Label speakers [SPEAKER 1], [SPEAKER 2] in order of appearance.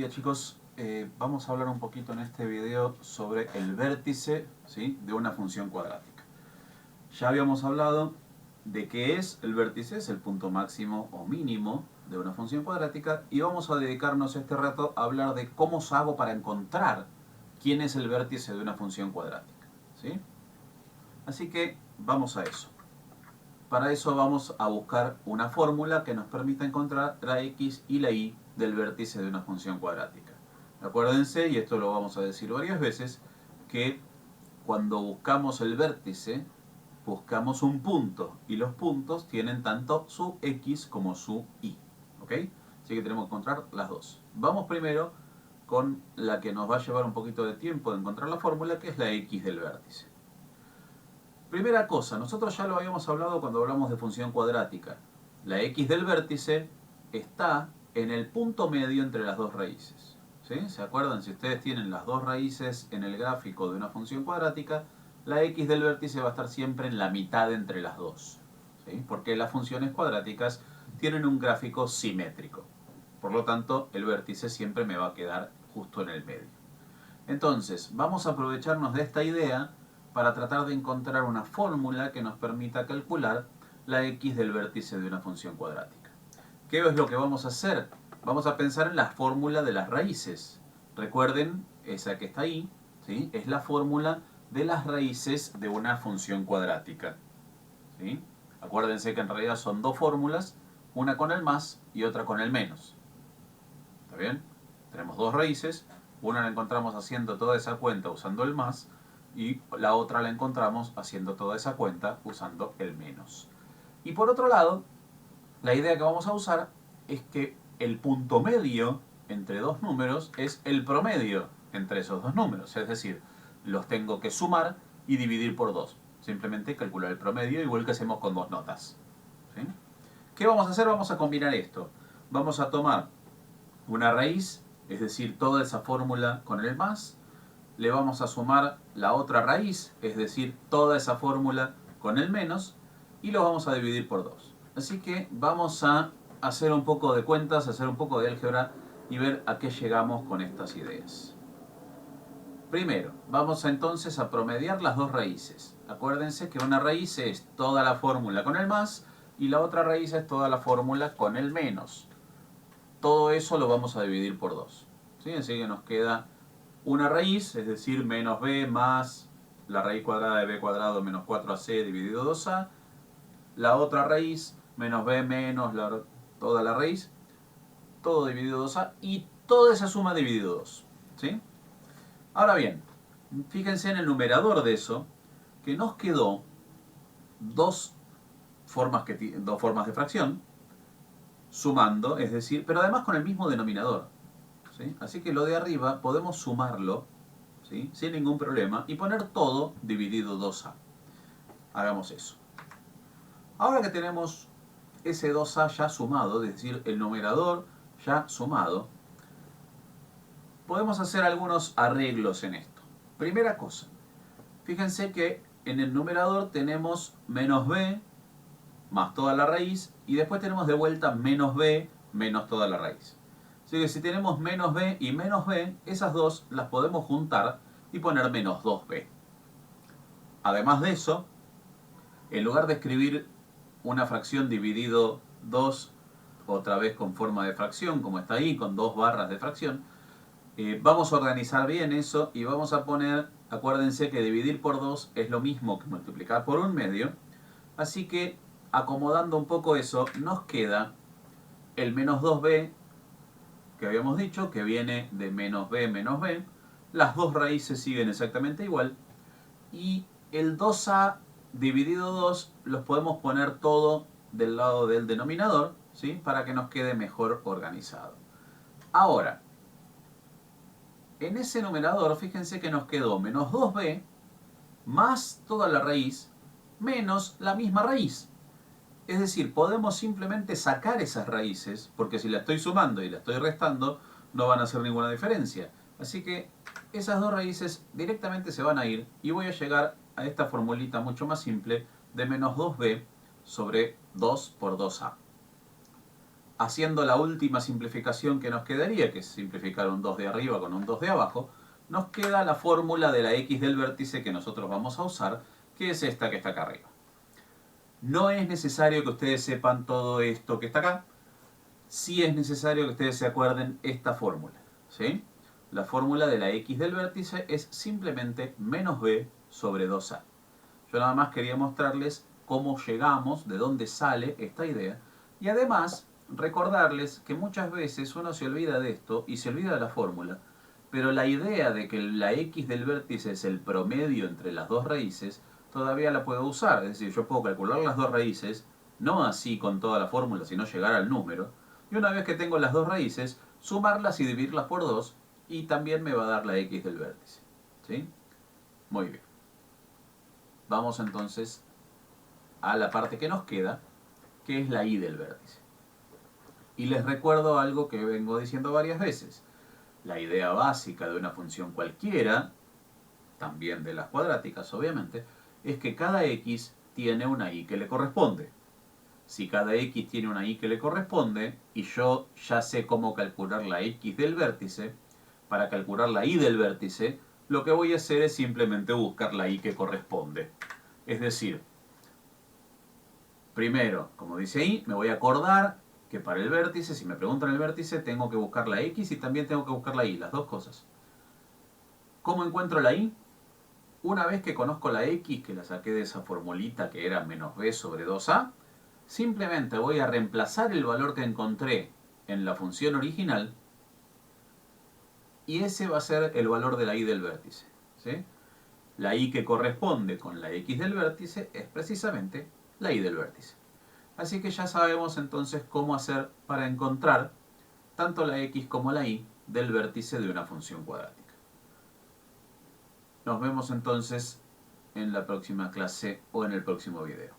[SPEAKER 1] día, chicos. Vamos a hablar un poquito en este video sobre el vértice, ¿sí?, de una función cuadrática. Ya habíamos hablado de qué es el vértice, es el punto máximo o mínimo de una función cuadrática, y vamos a dedicarnos este rato a hablar de cómo hago para encontrar quién es el vértice de una función cuadrática, ¿sí? Así que vamos a eso. Para eso vamos a buscar una fórmula que nos permita encontrar la x y la y del vértice de una función cuadrática. Acuérdense, y esto lo vamos a decir varias veces, que cuando buscamos el vértice, buscamos un punto, y los puntos tienen tanto su x como su y. ¿Ok? Así que tenemos que encontrar las dos. Vamos primero con la que nos va a llevar un poquito de tiempo de encontrar la fórmula, que es la x del vértice. Primera cosa, nosotros ya lo habíamos hablado cuando hablamos de función cuadrática. La x del vértice está en el punto medio entre las dos raíces. ¿Sí? ¿Se acuerdan? Si ustedes tienen las dos raíces en el gráfico de una función cuadrática, la x del vértice va a estar siempre en la mitad entre las dos. ¿Sí? Porque las funciones cuadráticas tienen un gráfico simétrico. Por lo tanto, el vértice siempre me va a quedar justo en el medio. Entonces, vamos a aprovecharnos de esta idea para tratar de encontrar una fórmula que nos permita calcular la x del vértice de una función cuadrática. ¿Qué es lo que vamos a hacer? Vamos a pensar en la fórmula de las raíces. Recuerden, esa que está ahí, ¿sí?, es la fórmula de las raíces de una función cuadrática. ¿Sí? Acuérdense que en realidad son dos fórmulas, una con el más y otra con el menos. ¿Está bien? Tenemos dos raíces, una la encontramos haciendo toda esa cuenta usando el más, y la otra la encontramos haciendo toda esa cuenta usando el menos. Y por otro lado, la idea que vamos a usar es que el punto medio entre dos números es el promedio entre esos dos números. Es decir, los tengo que sumar y dividir por 2. Simplemente calcular el promedio, igual que hacemos con dos notas. ¿Sí? ¿Qué vamos a hacer? Vamos a combinar esto. Vamos a tomar una raíz, es decir, toda esa fórmula con el más. Le vamos a sumar la otra raíz, es decir, toda esa fórmula con el menos, y lo vamos a dividir por 2. Así que vamos a hacer un poco de cuentas, hacer un poco de álgebra y ver a qué llegamos con estas ideas. Primero, vamos entonces a promediar las dos raíces. Acuérdense que una raíz es toda la fórmula con el más y la otra raíz es toda la fórmula con el menos. Todo eso lo vamos a dividir por 2. ¿Sí? Así que nos queda una raíz, es decir, menos b más la raíz cuadrada de b cuadrado menos 4ac dividido 2a. La otra raíz, menos b menos toda la raíz, todo dividido 2a, y toda esa suma dividido 2. ¿Sí? Ahora bien, fíjense en el numerador de eso, que nos quedó dos formas de fracción, sumando, es decir, pero además con el mismo denominador. ¿Sí? Así que lo de arriba podemos sumarlo, ¿sí?, sin ningún problema, y poner todo dividido 2a. Hagamos eso. Ahora que tenemos ese 2a ya sumado, es decir, el numerador ya sumado, podemos hacer algunos arreglos en esto. Primera cosa, fíjense que en el numerador tenemos menos b más toda la raíz, y después tenemos de vuelta menos b menos toda la raíz. Así que si tenemos menos b y menos b, esas dos las podemos juntar y poner menos 2b. Además de eso, en lugar de escribir una fracción dividido 2, otra vez con forma de fracción, como está ahí, con dos barras de fracción, vamos a organizar bien eso y vamos a poner, acuérdense que dividir por 2 es lo mismo que multiplicar por un medio, así que acomodando un poco eso, nos queda el menos 2b, que habíamos dicho, que viene de menos b, las dos raíces siguen exactamente igual, y el 2a dividido 2 los podemos poner todo del lado del denominador, ¿sí?, para que nos quede mejor organizado. Ahora, en ese numerador, fíjense que nos quedó menos 2b más toda la raíz menos la misma raíz. Es decir, podemos simplemente sacar esas raíces, porque si la estoy sumando y la estoy restando, no van a hacer ninguna diferencia. Así que esas dos raíces directamente se van a ir y voy a llegar a esta formulita mucho más simple de menos 2b sobre 2 por 2a. haciendo la última simplificación que nos quedaría, que es simplificar un 2 de arriba con un 2 de abajo, nos queda la fórmula de la x del vértice que nosotros vamos a usar, que es esta que está acá arriba. No es necesario que ustedes sepan todo esto que está acá. Sí es necesario que ustedes se acuerden esta fórmula, ¿sí? La fórmula de la x del vértice es simplemente menos b sobre 2a. Yo nada más quería mostrarles cómo llegamos, de dónde sale esta idea, y además recordarles que muchas veces uno se olvida de esto y se olvida de la fórmula, pero la idea de que la x del vértice es el promedio entre las dos raíces todavía la puedo usar. Es decir, yo puedo calcular las dos raíces, no así con toda la fórmula, sino llegar al número, y una vez que tengo las dos raíces, sumarlas y dividirlas por 2, y también me va a dar la x del vértice. ¿Sí? Muy bien. Vamos entonces a la parte que nos queda, que es la y del vértice. Y les recuerdo algo que vengo diciendo varias veces. La idea básica de una función cualquiera, también de las cuadráticas obviamente, es que cada x tiene una y que le corresponde. Si cada x tiene una y que le corresponde, y yo ya sé cómo calcular la x del vértice, para calcular la y del vértice, lo que voy a hacer es simplemente buscar la y que corresponde. Es decir, primero, como dice ahí, me voy a acordar que para el vértice, si me preguntan el vértice, tengo que buscar la x y también tengo que buscar la y, las dos cosas. ¿Cómo encuentro la y? Una vez que conozco la x, que la saqué de esa formulita que era menos b sobre 2a, simplemente voy a reemplazar el valor que encontré en la función original y ese va a ser el valor de la y del vértice, ¿sí? La y que corresponde con la x del vértice es precisamente la y del vértice. Así que ya sabemos entonces cómo hacer para encontrar tanto la x como la y del vértice de una función cuadrática. Nos vemos entonces en la próxima clase o en el próximo video.